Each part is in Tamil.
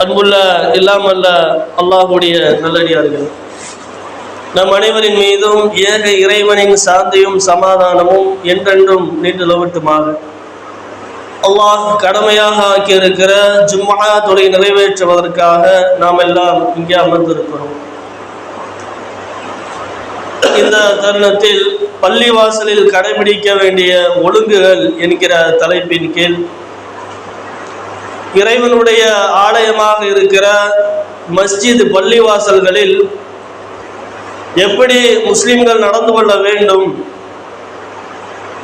அன்புள்ள எல்லாம் அல்ல அல்லாஹுடைய நல்லடியார்கள், நம் அனைவரின் மீதும் ஏக இறைவனின் சாந்தியும் சமாதானமும் என்றென்றும் நின்று நிலவட்டுமாக. அல்லாஹ் கடமையாக ஆக்கியிருக்கிற ஜும்ஆ தொலை நிறைவேற்றுவதற்காக நாம் எல்லாம் இங்கே அமர்ந்திருக்கிறோம். இந்த தருணத்தில் பள்ளிவாசலில் கடைபிடிக்க வேண்டிய ஒழுங்குகள் என்கிற தலைப்பின் கீழ் இறைவனுடைய ஆலயமாக இருக்கிற மஸ்ஜித் பள்ளிவாசல்களில் எப்படி முஸ்லிம்கள் நடந்து கொள்ள வேண்டும்,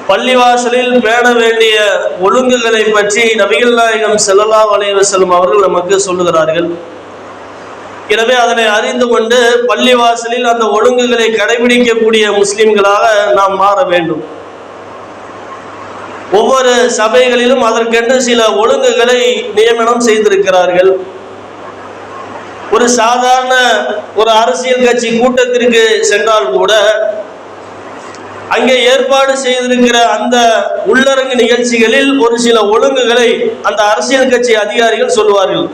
பள்ளிவாசலில் பேண வேண்டிய ஒழுங்குகளை பற்றி நபிகள் நாயகம் ஸல்லல்லாஹு அலைஹி வஸல்லம் அவர்கள் நமக்கு சொல்லுகிறார்கள். எனவே அதனை அறிந்து கொண்டு பள்ளிவாசலில் அந்த ஒழுங்குகளை கடைபிடிக்கக்கூடிய முஸ்லிம்களாக நாம் மாற வேண்டும். ஒவ்வொரு சபைகளிலும் அதற்கென்று சில ஒழுங்குகளை நியமனம் செய்திருக்கிறார்கள். ஒரு சாதாரண ஒரு அரசியல் கட்சி கூட்டத்திற்கு சென்றால் கூட அங்கே ஏற்பாடு செய்திருக்கிற அந்த உள்ளரங்கு நிகழ்ச்சிகளில் ஒரு சில ஒழுங்குகளை அந்த அரசியல் கட்சி அதிகாரிகள் சொல்லுவார்கள்,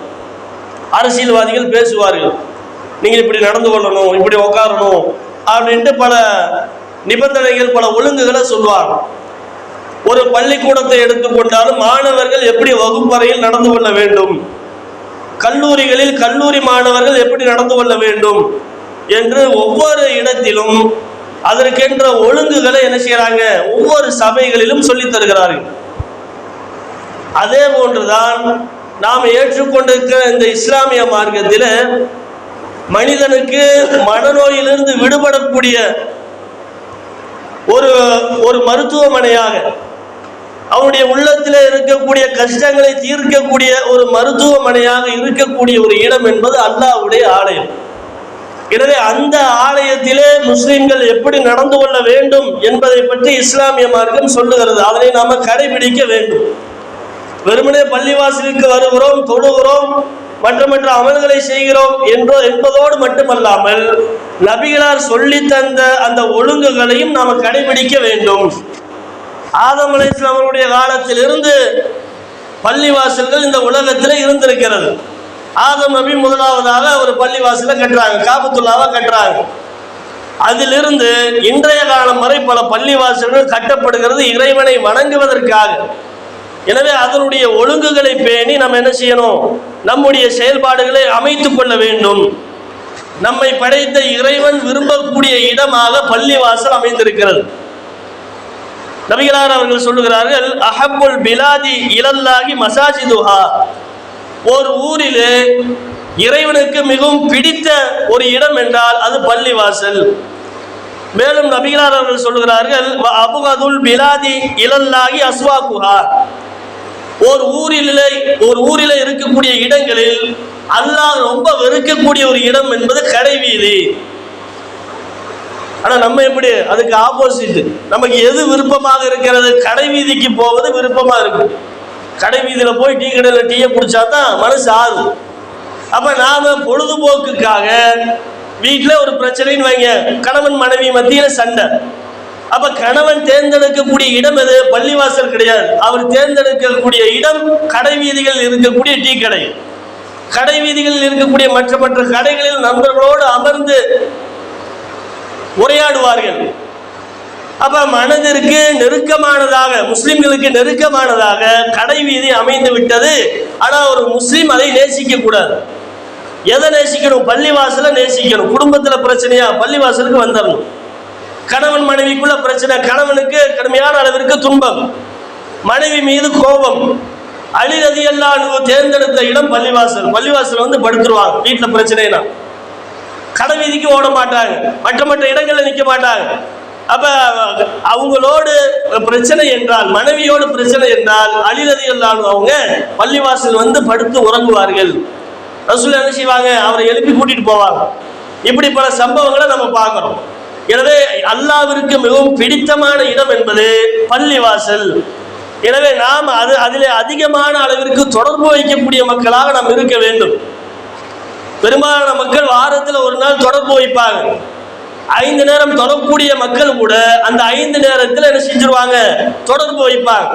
அரசியல்வாதிகள் பேசுவார்கள். நீங்கள் இப்படி நடந்து கொள்ளணும், இப்படி உட்காரணும் அப்படின்ட்டு பல நிபந்தனைகள், பல ஒழுங்குகளை சொல்லுவாங்க. ஒரு பள்ளிக்கூடத்தை எடுத்துக்கொண்டாலும் மாணவர்கள் எப்படி வகுப்பறையில் நடந்து கொள்ள வேண்டும், கல்லூரிகளில் கல்லூரி மாணவர்கள் எப்படி நடந்து கொள்ள வேண்டும் என்று ஒவ்வொரு இடத்திலும் அதற்கென்ற ஒழுங்குகளை என்ன செய்யறாங்க, ஒவ்வொரு சபைகளிலும் சொல்லி தருகிறார்கள். அதே போன்றுதான் நாம் ஏற்றுக்கொண்டிருக்கிற இந்த இஸ்லாமிய மார்க்கத்தில் மனிதனுக்கு மனநோயிலிருந்து விடுபடக்கூடிய ஒரு மருத்துவமனையாக, அவனுடைய உள்ளத்தில் இருக்கக்கூடிய கஷ்டங்களை தீர்க்கக்கூடிய ஒரு மருத்துவமனையாக இருக்கக்கூடிய ஒரு இடம் என்பது அல்லாஹ்வுடைய ஆலயம். எனவே அந்த ஆலயத்திலே முஸ்லிம்கள் எப்படி நடந்து கொள்ள வேண்டும் என்பதை பற்றி இஸ்லாமிய மார்க்கம் சொல்லுகிறது. அதனை நாம கடைபிடிக்க வேண்டும். வெறுமனே பள்ளிவாசலுக்கு வருகிறோம், தொழுகிறோம், மற்ற அமல்களை செய்கிறோம் என்பதோடு மட்டுமல்லாமல் நபிகளார் சொல்லி தந்த அந்த ஒழுங்குகளையும் நாம கடைபிடிக்க வேண்டும். ஆதம் அலைஹிஸ்ஸலாம் அவருடைய காலத்தில் இருந்து பள்ளிவாசல்கள் இந்த உலகத்தில் இருந்திருக்கிறது. ஆதம் நபி முதலாவதாக ஒரு பள்ளிவாசலை கட்டுறாங்க, காபத்துல்லாவை கட்டுறாங்க. அதிலிருந்து இன்றைய காலம் வரை பல பள்ளிவாசல்கள் கட்டப்படுகிறது இறைவனை வணங்குவதற்காக. எனவே அதனுடைய ஒழுங்குகளை பேணி நம்ம என்ன செய்யணும், நம்முடைய செயல்பாடுகளை அமைத்துக் கொள்ள வேண்டும். நம்மை படைத்த இறைவன் விரும்பக்கூடிய இடமாக பள்ளிவாசல் அமைந்திருக்கிறது. நபிகளார் அவர்கள் சொல்லுகிறார்கள், அஹப்புல் பிலாதி இலல்லாஹி மசாஜிதுஹா, ஒரு ஊரிலே இறைவனுக்கு மிகவும் பிடித்த ஒரு இடம் என்றால் அது பள்ளிவாசல். மேலும் நபிகளார் அவர்கள் சொல்லுகிறார்கள், அபுகதுல் பிலாதி இலல்லாஹி அஸ்வாகுஹா, ஒரு ஊரிலே இருக்கக்கூடிய இடங்களில் அல்லாஹ் ரொம்ப வெறுக்கக்கூடிய ஒரு இடம் என்பது கடை வீதி. ஆனா நம்ம எப்படி, அதுக்கு ஆப்போசிட். நமக்கு எது விருப்பமாக இருக்கிறது, கடை வீதிக்கு போவது விருப்பமா இருக்கு. கடை வீதியில போய் டீ கடையில டீயை குடிச்சா தான் மனசு ஆறும். அப்ப நாம பொழுதுபோக்குக்காக வீட்டில் ஒரு பிரச்சனைன்னு வைங்க, கணவன் மனைவி மத்தியில சண்டை. அப்ப கணவன் தேர்ந்தெடுக்கக்கூடிய இடம் எது, பள்ளிவாசல் கிடையாது. அவர் தேர்ந்தெடுக்கக்கூடிய இடம் கடை வீதிகளில் இருக்கக்கூடிய டீ கடை. கடை வீதிகளில் இருக்கக்கூடிய மற்ற கடைகளில் நண்பர்களோடு அமர்ந்து உரையாடுவார்கள். அப்ப மனதிற்கு நெருக்கமானதாக, முஸ்லிம்களுக்கு நெருக்கமானதாக கடை வீதி அமைந்து விட்டது. ஆனா ஒரு முஸ்லிம் அதை நேசிக்க கூடாது. எதை நேசிக்கணும், பள்ளிவாசலை நேசிக்கணும். குடும்பத்துல பிரச்சனையா, பள்ளிவாசலுக்கு வந்துடணும். கணவன் மனைவிக்குள்ள பிரச்சனை, கணவனுக்கு கடுமையான அளவிற்கு துன்பம், மனைவி மீது கோபம், அலி ரலியல்லாஹு அன்ஹு தேர்ந்தெடுத்த இடம் பள்ளிவாசல். பள்ளிவாசல் வந்து படுத்துருவாங்க. வீட்டுல பிரச்சனைனா கடை வீதிக்கு ஓட மாட்டாங்க, மற்ற இடங்கள்ல நிற்க மாட்டாங்க. அப்ப அவங்களோடு பிரச்சனை என்றால், மனைவியோடு பிரச்சனை என்றால் அலி ரலியல்லாஹு அன்ஹு அவங்க பள்ளிவாசல் வந்து படுத்து உறங்குவார்கள். ரசூல் என்ன செய்வாங்க, அவரை எழுப்பி கூட்டிட்டு போவாங்க. இப்படி பல சம்பவங்களை நம்ம பார்க்கிறோம். எனவே அல்லாஹ்விற்கு மிகவும் பிடித்தமான இடம் என்பது பள்ளிவாசல். எனவே நாம் அதிலே அதிகமான அளவிற்கு தொடர்பு வைக்கக்கூடிய மக்களாக நாம் இருக்க வேண்டும். பெரும்பாலான மக்கள் வாரத்தில் ஒரு நாள் தொடர்பு வைப்பாங்க. 5 நேரம் தொடரக்கூடிய மக்கள் கூட அந்த 5 நேரத்தில் என்ன செஞ்சிருவாங்க, தொடர்பு வைப்பாங்க.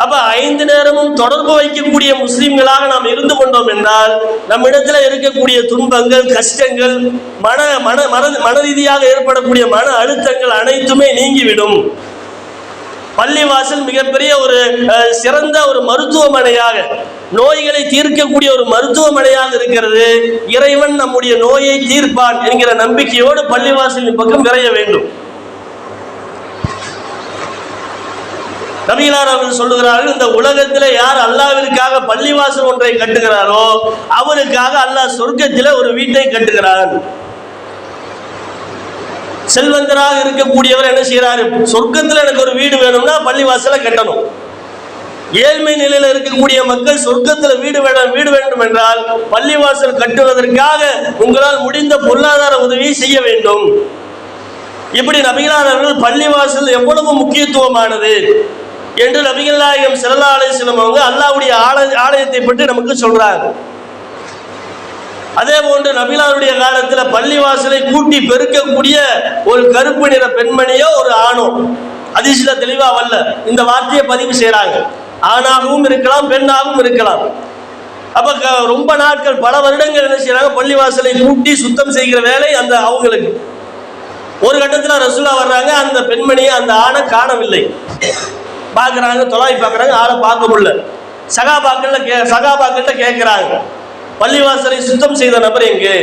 அப்ப 5 நேரமும் தொடர்பு வைக்கக்கூடிய முஸ்லிம்களாக நாம் இருந்து கொண்டோம் என்றால் நம்மிடத்துல இருக்கக்கூடிய துன்பங்கள், கஷ்டங்கள், மன ரீதியாக ஏற்படக்கூடிய மன அழுத்தங்கள் அனைத்துமே நீங்கிவிடும். பள்ளிவாசல் மிகப்பெரிய ஒரு சிறந்த ஒரு மருத்துவமனையாக, நோய்களை தீர்க்கக்கூடிய ஒரு மருத்துவமனையாக இருக்கிறது. இறைவன் நம்முடைய நோயை தீர்ப்பான் என்கிற நம்பிக்கையோடு பள்ளிவாசலின் பக்கம் விரைய வேண்டும். நபிகளார் அவர்கள் சொல்லுகிறார்கள், இந்த உலகத்தில் யார் அல்லாஹ்விற்காக பள்ளிவாசல் ஒன்றை கட்டுகிறாரோ அவருக்காக அல்லாஹ் சொர்க்கத்தில் ஒரு வீட்டை கட்டுகிறான். செல்வந்தராக இருக்கக்கூடியவர் என்ன செய்யறாரு? சொர்க்கத்தில் எனக்கு ஒரு வீடு வேணும்னா பள்ளிவாசலை கட்டணும். ஏழ்மை நிலையில் இருக்கக்கூடிய மக்கள் சொர்க்கத்தில் வீடு வேண்டும் என்றால் பள்ளிவாசல் கட்டுவதற்காக உங்களால் முடிந்த பொருளாதார உதவியை செய்ய வேண்டும். இப்படி நபிகளார் அவர்கள் பள்ளிவாசல் எவ்வளவு முக்கியத்துவமானது என்று நபிகள் நாயகம் ஸல்லல்லாஹு அலைஹி வஸல்லம் அவங்க அல்லாஹ்வுடைய ஆலயத்தை பற்றி நமக்கு சொல்றாங்க. அதே போன்று நபிகளாருடைய காலத்தில் பள்ளிவாசலை கூட்டி பெருக்கக்கூடிய ஒரு கருப்பு நிற பெண்மணியோ ஒரு ஆணோ, ஹதீஸ்ல தெளிவா வரல, இந்த வார்த்தையை பதிவு செய்யறாங்க. ஆணாகவும் இருக்கலாம், பெண்ணாகவும் இருக்கலாம். அப்ப ரொம்ப நாட்கள், பல வருடங்கள் என்ன செய்யறாங்க? பள்ளிவாசலை கூட்டி சுத்தம் செய்கிற வேலை அந்த அவங்களுக்கு. ஒரு கட்டத்தில் ரசூலா வர்றாங்க, அந்த பெண்மணியை, அந்த ஆணை காணவில்லை. பார்க்குறாங்க, தொலாவி பார்க்குறாங்க, ஆளை பார்க்க முடியல. சகாபாக்கள்கிட்ட கேட்குறாங்க, பள்ளிவாசலை சுத்தம் செய்த நபர் எங்கே?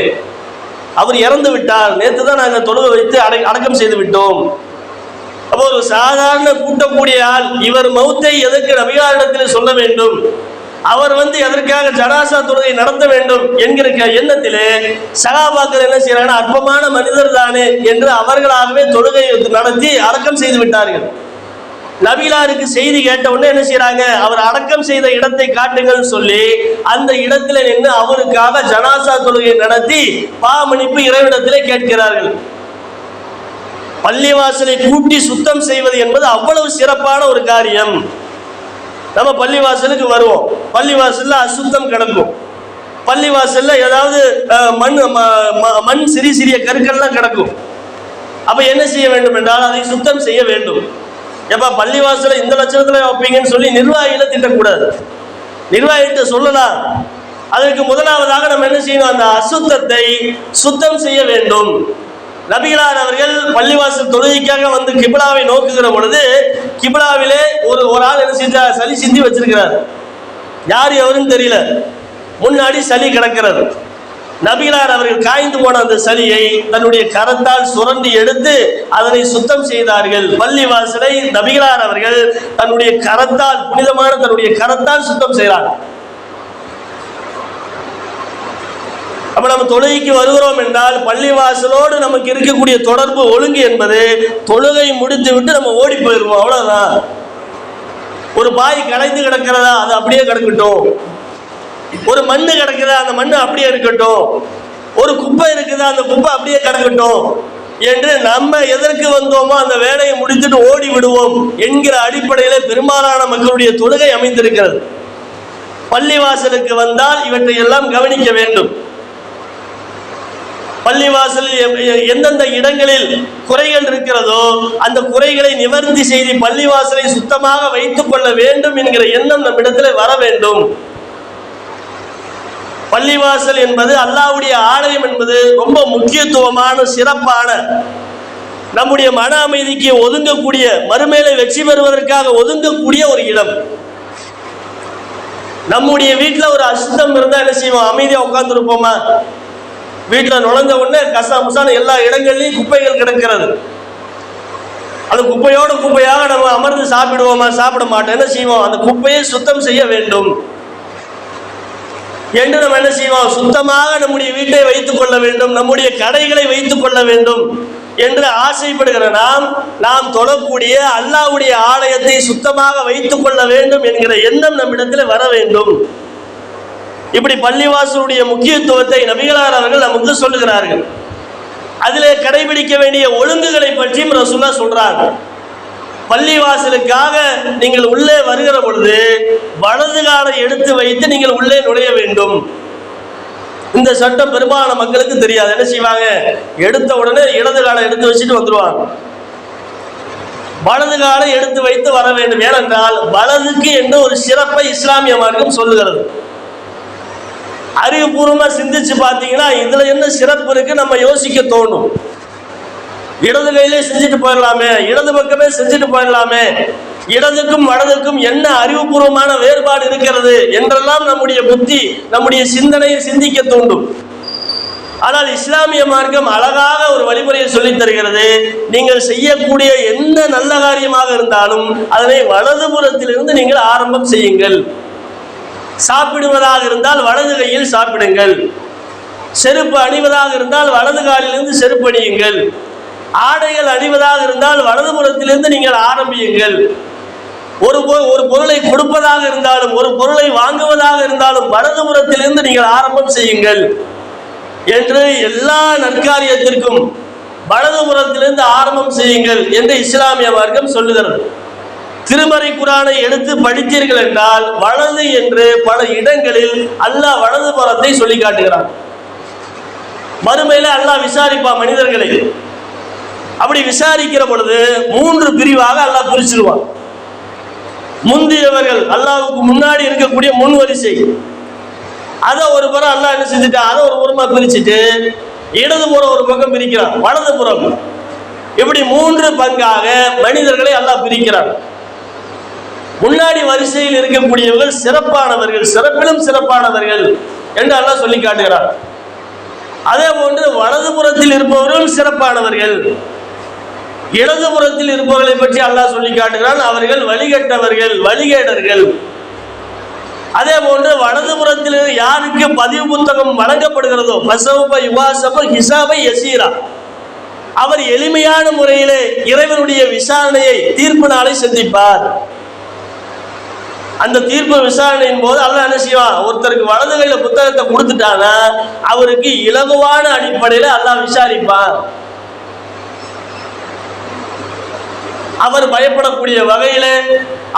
அவர் இறந்து விட்டார், நேற்று தான் நாங்கள் தொழுகை வைத்து அடக்கம் செய்து விட்டோம். அப்போ ஒரு சாதாரண கூட்டக்கூடிய ஆள் இவர் மௌத்தை எதற்கு நபிகளாரிடத்தில் சொல்ல வேண்டும்? அவர் எதற்காக ஜனாசா தொழுகை நடத்த வேண்டும் என்கிற எண்ணத்திலே சகாபாக்கள் என்ன செய்யறாங்கன்னா, அற்பமான மனிதர் தானே என்று அவர்களாகவே தொழுகை நடத்தி அடக்கம் செய்து விட்டார்கள். நபிகளாருக்கு செய்தி கேட்ட உடனே என்ன செய்யறாங்க? அவர் அடக்கம் செய்த இடத்தை காட்டுங்கள் சொல்லி அந்த இடத்துல நின்று அவருக்காக ஜனாசா தொழுகை நடத்தி பாவமன்னிப்பு இறைவனிடத்திலே கேட்கிறார்கள். பள்ளிவாசலை கூட்டி சுத்தம் செய்வது என்பது அவ்வளவு சிறப்பான ஒரு காரியம். நம்ம பள்ளிவாசலுக்கு வருவோம், பள்ளிவாசல்ல அசுத்தம் கிடக்கும், பள்ளிவாசல்ல ஏதாவது மண் சிறிய சிறிய கற்கள்லாம் கிடக்கும். அப்ப என்ன செய்ய வேண்டும் என்றால் அதை சுத்தம் செய்ய வேண்டும். எப்ப பள்ளிவாசல இந்த லட்சணத்துல வைப்பீங்கன்னு சொல்லி நிர்வாகிகளை திட்டக்கூடாது. நிர்வாகிகிட்ட சொல்லலாம். அதற்கு முதலாவதாக நம்ம என்ன செய்யணும்? அந்த அசுத்தத்தை சுத்தம் செய்ய வேண்டும். நபிகளார் அவர்கள் பள்ளிவாசல் தொழுகைக்காக கிபிலாவை நோக்குகிற பொழுது கிபிலாவிலே ஒரு ஆள் என்ன செஞ்சா? சளி சிந்தி வச்சிருக்கிறார். யார் எவருன்னு தெரியல, முன்னாடி சளி கிடக்கிறது. நபிகளார் அவர்கள் காய்ந்து போன அந்த சளியை தன்னுடைய கரத்தால் சுரண்டி எடுத்து அதனை சுத்தம் செய்தார்கள். பள்ளிவாசலை நபிகளார் அவர்கள் தன்னுடைய கரத்தால், புனிதமான தன்னுடைய கரத்தால் சுத்தம் செய்கிறார். அப்ப நம்ம தொழுகைக்கு வருகிறோம் என்றால் பள்ளிவாசலோடு நமக்கு இருக்கக்கூடிய தொடர்பு, ஒழுங்கு என்பது தொழுகை முடித்து விட்டு நம்ம ஓடி போயிருவோம், அவ்வளவுதான். ஒரு பாய் கலைந்து கிடக்கிறதா, அது அப்படியே கிடக்கட்டும். ஒரு மண்ணு கிடக்குதா, அந்த மண்ணு அப்படியே இருக்கட்டும். ஒரு குப்பை இருக்குதா, அந்த குப்பை அப்படியே கிடக்கட்டும் என்று நம்ம எதற்கு வந்தோமோ அந்த வேலையை முடித்துட்டு ஓடி விடுவோம் என்கிற அடிப்படையில் பெரும்பாலான மக்களுடைய தொழுகை அமைந்திருக்கிறது. பள்ளிவாசலுக்கு வந்தால் இவற்றை எல்லாம் கவனிக்க வேண்டும். பள்ளிவாசலில் எந்தெந்த இடங்களில் குறைகள் இருக்கிறதோ அந்த குறைகளை நிவர்த்தி செய்து பள்ளிவாசலை சுத்தமாக வைத்துக் கொள்ள வேண்டும் என்கிற எண்ணம் நம்மிடத்தில் வர வேண்டும். பள்ளிவாசல் என்பது அல்லாஹ்வுடைய ஆலயம் என்பது ரொம்ப முக்கியத்துவமான, சிறப்பான, நம்முடைய மன அமைதிக்கு ஒதுங்கக்கூடிய, மறுமையில வெற்றி பெறுவதற்காக ஒதுங்கக்கூடிய ஒரு இடம். நம்முடைய வீட்டில் ஒரு அசுத்தம் இருந்தால் என்ன செய்வோம்? அமைதியாக உட்கார்ந்து இருப்போமா? வீட்டில் நுழைஞ்ச உடனே கசாமுசான எல்லா இடங்கள்லையும் குப்பைகள் கிடக்கிறது. அந்த குப்பையோட குப்பையாக நம்ம அமர்ந்து சாப்பிடுவோமா? சாப்பிட மாட்டோம். என்ன செய்வோம்? அந்த குப்பையை சுத்தம் செய்ய வேண்டும் என்று நம்ம என்ன செய்வோம்? சுத்தமாக நம்முடைய வீட்டை வைத்துக் கொள்ள வேண்டும், நம்முடைய கடைகளை வைத்துக் கொள்ள வேண்டும் என்று ஆசைப்படுகிற நாம் தொழக்கூடிய அல்லாஹ்வுடைய ஆலயத்தை சுத்தமாக வைத்துக் கொள்ள வேண்டும் என்கிற எண்ணம் நம்மிடத்தில் வர வேண்டும். இப்படி பள்ளிவாசலுடைய முக்கியத்துவத்தை நபிகளார் அவர்கள் நமக்கு சொல்லுகிறார்கள். அதிலே கடைபிடிக்க வேண்டிய ஒழுங்குகளை பற்றியும் ரசூலுல்லாஹ் சொல்றாங்க. பள்ளிவாசலுக்காக நீங்கள் உள்ளே வருகிற பொழுது வலது காலை எடுத்து வைத்து நீங்கள் உள்ளே நுழைய வேண்டும். இந்த சட்டம் பெரும்பாலான மக்களுக்கு தெரியாது. என்ன செய்வாங்க? எடுத்த உடனே இடது காலை எடுத்து வச்சுட்டு வந்துருவாங்க. வலது காலை எடுத்து வைத்து வர வேண்டும். ஏனென்றால் வலதுக்கு என்று ஒரு சிறப்பை இஸ்லாமிய மார்க்கம் சொல்லுகிறது. அறிவுபூர்வமா சிந்திச்சு பார்த்தீங்கன்னா இதுல என்ன சிறப்பு இருக்கு நம்ம யோசிக்க தோணும். இடது கையிலே செஞ்சுட்டு போயிடலாமே, இடது பக்கமே செஞ்சுட்டு போயிடலாமே, இடதுக்கும் வலதுக்கும் என்ன அறிவுபூர்வமான வேறுபாடு இருக்கிறது என்றெல்லாம் நம்முடைய புத்தி நம்முடைய சிந்தனையை சிந்திக்க தூண்டும். ஆனால் இஸ்லாமிய மார்க்கம் அழகாக ஒரு வழிமுறையை சொல்லித் தருகிறது. நீங்கள் செய்யக்கூடிய எந்த நல்ல காரியமாக இருந்தாலும் அதனை வலதுபுறத்திலிருந்து நீங்கள் ஆரம்பம் செய்யுங்கள். சாப்பிடுவதாக இருந்தால் வலது கையில் சாப்பிடுங்கள். செருப்பு அணிவதாக இருந்தால் வலது காலிலிருந்து செருப்பு அணியுங்கள். ஆடைகள் அணிவதாக இருந்தால் வலதுபுறத்திலிருந்து நீங்கள் ஆரம்பியுங்கள். ஒரு பொருளை கொடுப்பதாக இருந்தாலும் ஒரு பொருளை வாங்குவதாக இருந்தாலும் வலதுபுறத்திலிருந்து நீங்கள் ஆரம்பம் செய்யுங்கள் என்று எல்லா நற்காரியத்திற்கும் வலதுபுறத்திலிருந்து ஆரம்பம் செய்யுங்கள் என்று இஸ்லாமிய மார்க்கம் சொல்லுகிறது. திருமறை குர்ஆனை எடுத்து படித்தீர்கள் என்றால் வலது என்று பல இடங்களில் அல்லாஹ் வலதுபுறத்தை சொல்லி காட்டுகிறான். மறுமையில அல்லாஹ் விசாரிப்பான் மனிதர்களை. அப்படி விசாரிக்கிற பொழுது 3 பிரிவாக அல்லாஹ் பிரிச்சிருவான். முந்தியவர்கள் அல்லாஹ்வுக்கு முன்னாடி இருக்கக்கூடிய முன் வரிசை, அதை ஒரு புறம் அல்லாஹ் என்ன செஞ்சுட்டான், அதை ஒரு புறமா பிரிச்சுட்டு இடது புறம் ஒரு பக்கம் பிரிக்கிறான், வலது புறம். இப்படி 3 பங்காக மனிதர்களை அல்லாஹ் பிரிக்கிறான். முன்னாடி வரிசையில் இருக்கக்கூடியவர்கள் சிறப்பானவர்கள், சிறப்பிலும் சிறப்பானவர்கள் என்று அல்லாஹ் சொல்லி காட்டுகிறார். அதே போன்று வலதுபுறத்தில் இருப்பவர்கள் சிறப்பானவர்கள், இடதுபுறத்தில் இருப்பவர்களை பற்றி அல்லாஹ் சொல்லி காட்டுகிறான், அவர்கள் வழிகட்டவர்கள், வழிகேடர்கள். அதே போன்று வலதுபுறத்தில் யாருக்கு பதிவு புத்தகம் வழங்கப்படுகிறதோ அவர் எளிமையான முறையிலே இறைவனுடைய விசாரணையை தீர்ப்பு நாளை சந்திப்பார். அந்த தீர்ப்பு விசாரணையின் போது அல்லாஹ் என்ன செய்வான், ஒருத்தருக்கு வலது கையில புத்தகத்தை கொடுத்துட்டானா அவருக்கு இலகுவான அடிப்படையில அல்லாஹ் விசாரிப்பான். அவர் பயப்படக்கூடிய வகையிலே,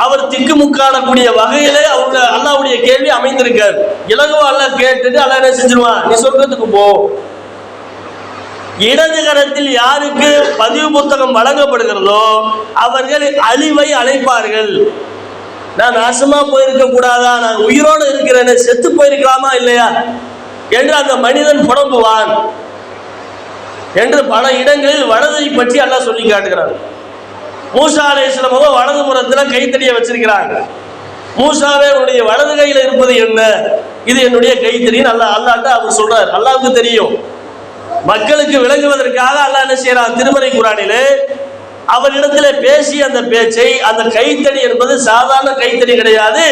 அவர் திக்குமுக்காடக்கூடிய வகையிலே அவங்க அல்லாஹ்வுடைய கேள்வி அமைந்திருக்காரு. இலகுவா அல்லாஹ் கேட்டுட்டு அல்லாஹ் என்ன செஞ்சிருவான், நீ சொர்க்கத்துக்கு போ. இடது கரத்தில் யாருக்கு பதிவு புத்தகம் வழங்கப்படுகிறதோ அவர்கள் அழிவை அழைப்பார்கள். நான் நாசமா போயிருக்க கூடாதா, நான் உயிரோடு இருக்கிறேன், செத்து போயிருக்கலாமா இல்லையா என்று அந்த மனிதன் புலம்புவான் என்று பல இடங்களில் வலதை பற்றி அல்லாஹ் சொல்லி காட்டுகிறார். மூசா அலைஹிஸ்ஸலாம் வலது புறத்துல கைத்தடியை வச்சிருக்கிறாங்க. மூசாவே உன்னுடைய வலது கையில இருப்பது என்ன, இது என்னுடைய கைத்தடின்னு அல்லாஹ்ட்ட அவர் சொல்றார். அல்லாஹ்வுக்கு தெரியும். மக்களுக்கு விளங்குவதற்காக அல்லாஹ் என்ன செய்யறான், திருமறை குர்ஆனிலே அவரிடத்துல பேசி அந்த பேச்சை, அந்த கைத்தடி என்பது சாதாரண கைத்தடி கிடையாது,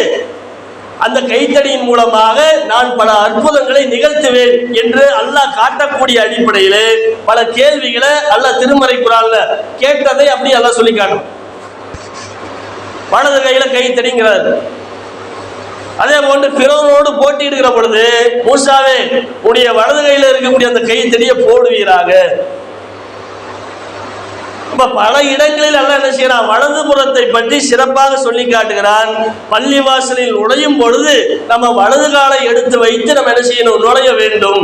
அந்த கைத்தடியின் மூலமாக நான் பல அற்புதங்களை நிகழ்த்துவேன் என்று அல்லாஹ் காட்டக்கூடிய அடிப்படையிலே பல கேள்விகளை அல்லாஹ் திருமறை குர்ஆன்ல கேட்டதை அப்படி அல்லாஹ் சொல்லி காட்டும். வலது கையில கைத்தடிங்கிறார். அதே போன்று பிறரோடு போட்டியிடுகிற பொழுது மூசாவே உடைய வலது கையில இருக்கக்கூடிய அந்த கைத்தடியை போடுவீராக. பல இடங்களில் அல்லாஹ் என்ன செய்யறான், வலது புறத்தை பற்றி சிறப்பாக சொல்லி காட்டுகிறான். பள்ளிவாசலில் நுழையும் பொழுது நம்ம வலது காலை எடுத்து வைத்து நம்ம என்ன செய்யணும், நுழைய வேண்டும்.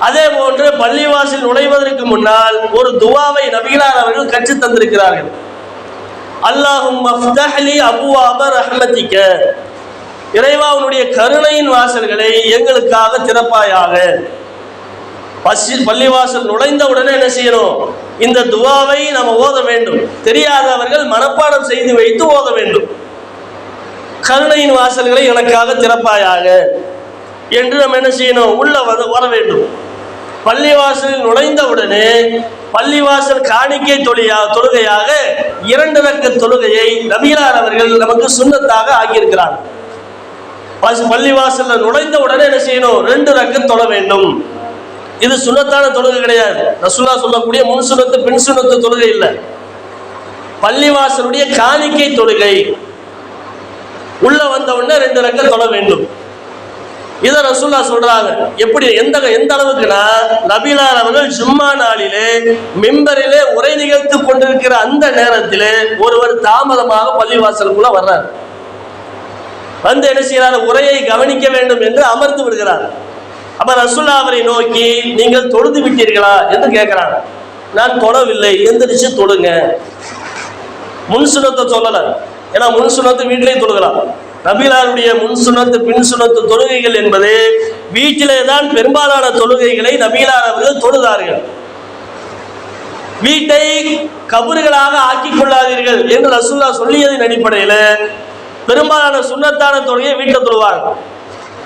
அதே போன்று பள்ளிவாசல் நுழைவதற்கு முன்னால் ஒரு துவாவை நபிகளார் அவர்கள் கற்று தந்திருக்கிறார்கள். அல்லாஹும்ம ஃப்தஹ் லி அப்வாப ரஹ்மத்திக, இறைவா உன்னுடைய கருணையின் வாசல்களை எங்களுக்காக திறப்பாயாக. பள்ளிவாசல் நுழைந்த உடனே என்ன செய்யணும், இந்த துவாவை நம்ம ஓத வேண்டும். தெரியாதவர்கள் மனப்பாடம் செய்து வைத்து ஓத வேண்டும். கருணையின் வாசல்களை எனக்காக திறப்பாயாக என்று நம்ம என்ன செய்யணும், உள்ள வர வேண்டும். பள்ளிவாசலில் நுழைந்த உடனே பள்ளிவாசல் காணிக்கை தொழுகையாக 2 ரக்கத் தொழுகையை நபிகளார் அவர்கள் நமக்கு சுன்னத்தாக ஆக்கியிருக்கிறார். பள்ளிவாசல்ல நுழைந்த உடனே என்ன செய்யணும், 2 ரக்கத் தொழ வேண்டும். இது சுன்னத்தான தொழுகை கிடையாது. ரசூலுல்லாஹ் சொல்லக்கூடிய முன் சுன்னத்து பின் சுன்னத்து தொழுகை இல்லை, பள்ளிவாசலுடைய காணிக்கை தொழுகை. உள்ள வந்த உடனே 2 ரக்கத் தொழ வேண்டும். இதை ரசூலுல்லாஹ் சொல்றாங்க. எப்படி எந்த அளவுக்குன்னா, நபிகளார் அவர்கள் ஜும்மா நாளிலே மிம்பரிலே உரை நிகழ்த்து கொண்டிருக்கிற அந்த நேரத்திலே ஒருவர் தாமதமாக பள்ளிவாசலுக்குள்ள வர்றார். வந்து என்ன செய்யறாரு, உரையை கவனிக்க வேண்டும் என்று அமர்ந்து விடுகிறார். அப்ப ரசூலுல்லாஹ் அவரை நோக்கி நீங்கள் தொழுது விட்டீர்களா என்று கேட்கிறாங்க. நான் தொழவில்லை, எந்திரிச்சு தொழுங்க. முன் சுனத்தை சொல்லல. ஏன்னா முன் சுனத்து வீட்டிலேயே தொழுகலாம். நபிகளாருடைய முன் சுனத்து பின் சுனத்து தொழுகைகள் என்பது வீட்டிலே தான் பெரும்பாலான தொழுகைகளை நபிகளார் அவர்கள் தொழுதார்கள். வீட்டை கபறுகளாக ஆக்கிக் கொள்ளாதீர்கள் என்று ரசூலுல்லாஹ் சொல்லியதின் அடிப்படையில் பெரும்பாலான சுன்னத்தான தொழுகையை வீட்டை தொழுவாங்க.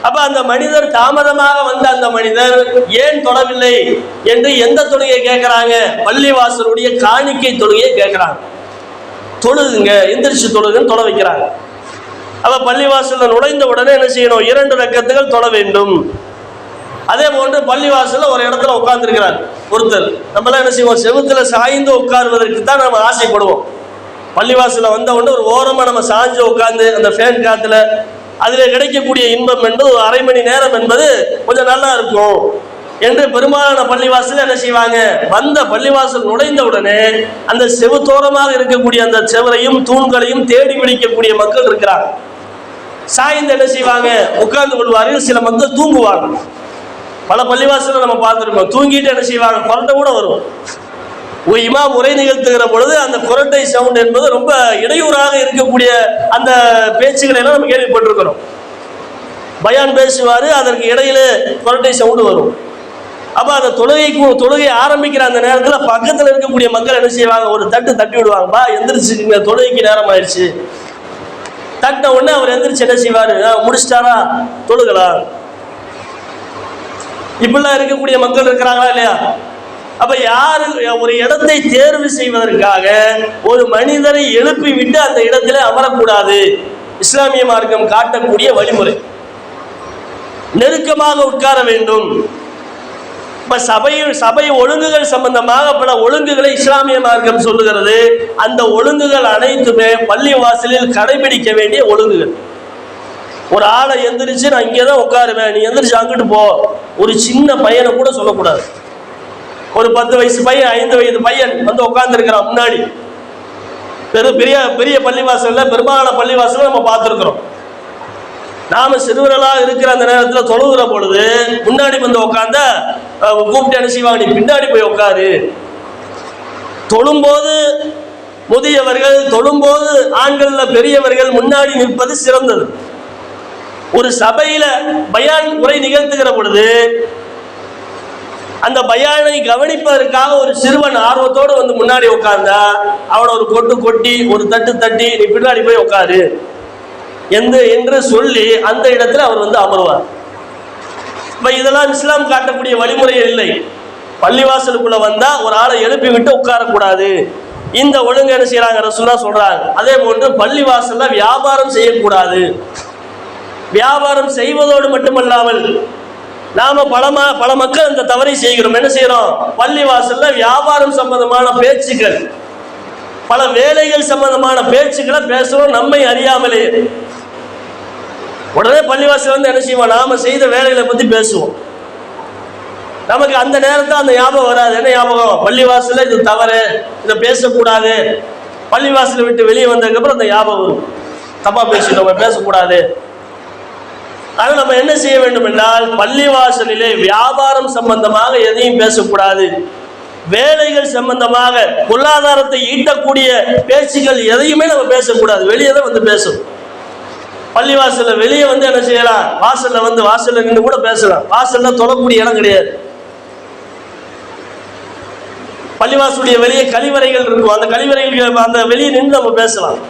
அப்ப அந்த மனிதர் தாமதமாக வந்த அந்த மனிதர் ஏன் தொழவில்லை என்று எந்த தொழுகையை கேட்கிறாங்க? பள்ளிவாசலுடைய காணிக்கை தொழுகையை கேட்கிறாங்க. தொழுதுங்க, எந்திரிச்சு தொழுதுன்னு தொலை வைக்கிறாங்க. அப்ப பள்ளிவாசல்ல நுழைந்த உடனே என்ன செய்யணும்? 2 ரக்கத்துகள் தொழ வேண்டும். அதே போன்று பள்ளிவாசல்ல ஒரு இடத்துல உட்கார்ந்து இருக்கிறார் ஒருத்தர். நம்மளாம் என்ன செய்வோம்? செவுத்துல சாய்ந்து உட்காருவதற்கு தான் நம்ம ஆசைப்படுவோம். பள்ளிவாசல்ல வந்த உடனே ஒரு ஓரமா நம்ம சாய்ஞ்சு உட்கார்ந்து அந்த ஃபேன் காத்துல அதில் கிடைக்கக்கூடிய இன்பம் என்பது ஒரு அரை மணி நேரம் என்பது கொஞ்சம் நல்லா இருக்கும் என்று பெரும்பாலான பள்ளிவாசல் என்ன செய்வாங்க? வந்த பள்ளிவாசல் நுழைந்த உடனே அந்த செவுத்தோரமாக இருக்கக்கூடிய அந்த செவரையும் தூண்களையும் தேடி பிடிக்கக்கூடிய மக்கள் இருக்கிறாங்க. சாய்ந்து என்ன செய்வாங்க? உட்கார்ந்து கொள்வார்கள். சில மக்கள் தூங்குவாங்க. பல பள்ளிவாசல நம்ம பார்த்துருக்கோம். தூங்கிட்டு என்ன செய்வாங்க? குரட்டை கூட வரும். ஒரு இமாம் உரை நிகழ்த்துகிற பொழுது அந்த குரட்டை சவுண்ட் என்பது ரொம்ப இடையூறாக இருக்கக்கூடிய அந்த பேச்சுக்களை எல்லாம் நம்ம கேள்விப்பட்டிருக்கிறோம். பயான் பேசுவாரு, அதற்கு இடையில குரட்டை சவுண்டு வரும். அப்ப அந்த தொழுகை ஆரம்பிக்கிற அந்த நேரத்தில் பக்கத்தில் இருக்கக்கூடிய மக்கள் என்ன செய்வாங்க? ஒரு தட்டு தட்டி விடுவாங்கப்பா, எந்திரிச்சுங்க, தொழுகைக்கு நேரம் ஆயிடுச்சு. தட்டின உடனே அவர் எந்திரிச்சு என்ன செய்வாரு? முடிச்சிட்டாரா, தொழுகலாம். இப்படிலாம் இருக்கக்கூடிய மக்கள் இருக்கிறாங்களா இல்லையா? அப்ப யாரு ஒரு இடத்தை தேர்வு செய்வதற்காக ஒரு மனிதரை எழுப்பி விட்டு அந்த இடத்துல அமரக்கூடாது. இஸ்லாமிய மார்க்கம் காட்டக்கூடிய வழிமுறை நெருக்கமாக உட்கார வேண்டும். சபை ஒழுங்குகள் சம்பந்தமாக பல ஒழுங்குகளை இஸ்லாமிய மார்க்கம் சொல்லுகிறது. அந்த ஒழுங்குகள் அனைத்துமே பள்ளி வாசலில் கடைபிடிக்க வேண்டிய ஒழுங்குகள். ஒரு ஆளை எந்திரிச்சு நான் இங்கேதான் உட்காருவேன், நீ எந்திரிச்சு அங்கிட்டு போ, ஒரு சின்ன பையனை கூட சொல்லக்கூடாது. ஒரு 10 வயசு பையன், 5 வயது பையன் வந்து உட்கார்ந்து இருக்கிறான் முன்னாடி. பெரிய பெரிய பள்ளிவாசல்ல, பெரும்பாலான பள்ளிவாசல நம்ம பார்த்துருக்கிறோம். நாம சிறுவர்களாக இருக்கிற அந்த நேரத்தில் தொழுகிற பொழுது முன்னாடி வந்து உட்கார்ந்த கூப்பிட்டு என்ன செய்வாங்க? நீ பின்னாடி போய் உட்காரு. தொழும்போது முதியவர்கள், தொழும்போது ஆண்கள்ல பெரியவர்கள் முன்னாடி நிற்பது சிறந்தது. ஒரு சபையில பயான் உரை நிகழ்த்துகிற பொழுது அந்த பயானை கவனிப்பதற்காக ஒரு சிறுவன் ஆர்வத்தோடு வந்து முன்னாடி உட்கார்ந்தா அவனை ஒரு கொட்டு கொட்டி ஒரு தட்டு தட்டி நீ பின்னாடி போய் உட்காரு என்று சொல்லி அந்த இடத்துல அவர் வந்து அமர்வார். இதெல்லாம் இஸ்லாம் காட்டக்கூடிய வழிமுறைகள் இல்லை. பள்ளிவாசலுக்குள்ள வந்தா ஒரு ஆளை எழுப்பி விட்டு உட்காரக்கூடாது. இந்த ஒழுங்கு என்ன செய்யறாங்க? ரசூலுல்லாஹ் சொல்றாங்க. அதே போன்று பள்ளிவாசல்ல வியாபாரம் செய்யக்கூடாது. வியாபாரம் செய்வதோடு மட்டுமல்லாமல் நாம பல மக்கள் இந்த தவறை செய்கிறோம். என்ன செய்யறோம்? பள்ளிவாசல்ல வியாபாரம் சம்பந்தமான பேச்சுக்கள், பல வேலைகள் சம்பந்தமான பேச்சுக்களை பேசுறோம் நம்மை அறியாமலே. உடனே பள்ளிவாசல் வந்து என்ன செய்வோம்? நாம செய்த வேலைகளை பத்தி பேசுவோம். நமக்கு அந்த நேரத்தில் அந்த ஞாபகம் வராது. என்ன ஞாபகம்? பள்ளிவாசல்ல இது தவறு, இதை பேசக்கூடாது. பள்ளிவாசலை விட்டு வெளியே வந்ததுக்கு அப்புறம் அந்த ஞாபகம் வரும், தப்பா பேசிட்டோம், பேசக்கூடாது. ஆனால் நம்ம என்ன செய்ய வேண்டும் என்றால் பள்ளிவாசலிலே வியாபாரம் சம்பந்தமாக எதையும் பேசக்கூடாது. வேலைகள் சம்பந்தமாக பொருளாதாரத்தை ஈட்டக்கூடிய பேச்சுகள் எதையுமே நம்ம பேசக்கூடாது. வெளியே தான் வந்து பேசணும். பள்ளிவாசல்ல வெளியே வந்து என்ன செய்யலாம்? வாசல்ல நின்று கூட பேசலாம். வாசல்ல தொழக்கூடிய இடம் கிடையாது. பள்ளிவாசலுடைய வெளியே கழிவறைகள் இருக்கும். அந்த கழிவறைகள் அந்த வெளியே நின்று நம்ம பேசலாம்.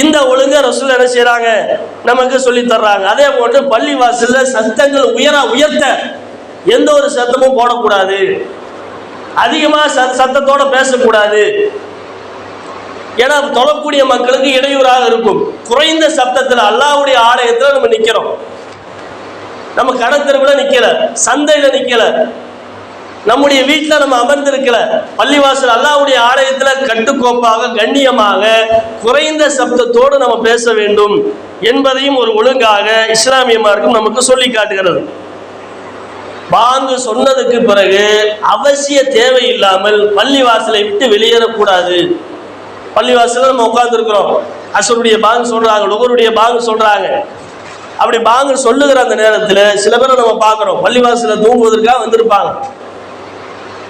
இந்த ஒழுங்க ரசூல் என்ன செய்யறாங்க? நமக்கு சொல்லி தர்றாங்க. அதே போன்று பள்ளிவாசல்ல சத்தங்கள் உயர்த்த எந்த ஒரு சத்தமும் போடக்கூடாது. அதிகமா சத்தத்தோட பேசக்கூடாது. ஏன்னா தொழக்கூடிய மக்களுக்கு இடையூறாக இருக்கும். குறைந்த சப்தத்தில் அல்லாஹ்வுடைய ஆலயத்தில் நம்ம நிக்கிறோம். நம்ம கடத்தெருவுல நிக்கல, சந்தையில நிக்கல, நம்முடைய வீட்டில் நம்ம அமர்ந்திருக்கல. பள்ளிவாசல் அல்லாஹ்வுடைய ஆலயத்தில் கட்டுக்கோப்பாக கண்ணியமாக குறைந்த சப்தத்தோடு நம்ம பேச வேண்டும் என்பதையும் ஒரு ஒழுங்காக இஸ்லாமிய மார்க்கம் நமக்கு சொல்லி காட்டுகிறது. பாங்கு சொன்னதுக்கு பிறகு அவசிய தேவை இல்லாமல் பள்ளிவாசலை விட்டு வெளியேறக்கூடாது. பள்ளிவாசல நம்ம உட்கார்ந்து இருக்கிறோம், அசருடைய பாங்கு சொல்றாங்க, லுகருடைய பாங்கு சொல்றாங்க. அப்படி பாங்கு சொல்லுகிற அந்த நேரத்தில் சில பேரை நம்ம பார்க்கிறோம், பள்ளிவாசல தூங்குவதற்காக வந்திருப்பாங்க.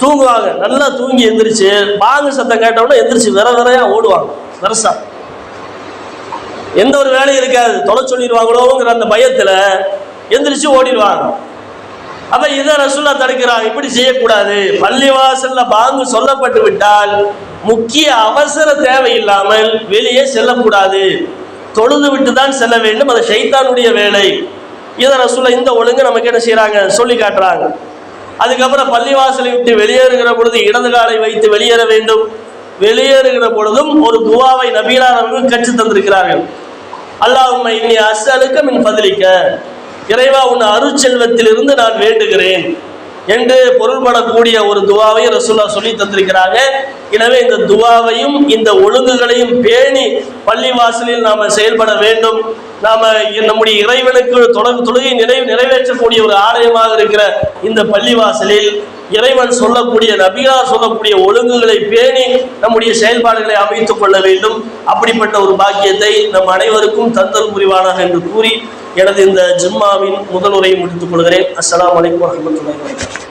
தூங்குவாங்க, நல்லா தூங்கி எந்திரிச்சு பாங்கு சத்தம் கேட்டவுடனே எந்திரிச்சு விரையா ஓடுவாங்க. வெரசா எந்த ஒரு வேலையும் இருக்காது, தொலை சொல்லிடுவாங்களோங்கிற அந்த பயத்துல எந்திரிச்சு ஓடிடுவாங்க. அப்ப இதை ரசூலுல்லாஹ் தடுக்கிறாங்க, இப்படி செய்யக்கூடாது. பள்ளிவாசல்ல பாங்கு சொல்லப்பட்டு விட்டால் முக்கிய அவசர தேவை இல்லாமல் வெளியே செல்லக்கூடாது, தொழுது விட்டு தான் செல்ல வேண்டும், அது ஷைத்தானுடைய வேலை. இதை ரசூலுல்லாஹ் இந்த ஒழுங்கு நமக்கு என்ன செய்யறாங்க, சொல்லி காட்டுறாங்க. அதுக்கப்புறம் பள்ளிவாசலை விட்டு வெளியேறுகிற பொழுது இடது காலை வைத்து வெளியேற வேண்டும். வெளியேறுகிற பொழுதும் ஒரு துவாவை நபிகளார் அவர்கள் கற்று தந்திருக்கிறார்கள். அல்லாஹும்ம இன்னி அஸ்அலுக மின் ஃபத்லிக, இறைவா உன் அருட்செல்வத்திலிருந்து நான் வேண்டுகிறேன் என்று பொருள்படக்கூடிய ஒரு துவாவை ரசூலுல்லாஹ் சொல்லி தந்திருக்கிறாங்க. எனவே இந்த துவாவையும் இந்த ஒழுங்குகளையும் பேணி பள்ளிவாசலில் நாம செயல்பட வேண்டும். நாம நம்முடைய இறைவனுக்கு தொழுகை நிறைவேற்றக்கூடிய ஒரு ஆலயமாக இருக்கிற இந்த பள்ளிவாசலில் இறைவன் சொல்லக்கூடிய, நபியார் சொல்லக்கூடிய ஒழுங்குகளை பேணி நம்முடைய செயல்பாடுகளை அமைத்துக் கொள்ள வேண்டும். அப்படிப்பட்ட ஒரு பாக்கியத்தை நம் அனைவருக்கும் தந்தல் புரிவானாக என்று கூறி எனது இந்த ஜும்மாவின் முதல் உரையை முடித்துக் கொள்கிறேன். அஸ்ஸலாமு அலைக்கும் வரஹ்மத்துல்லாஹி வபரகாத்துஹு.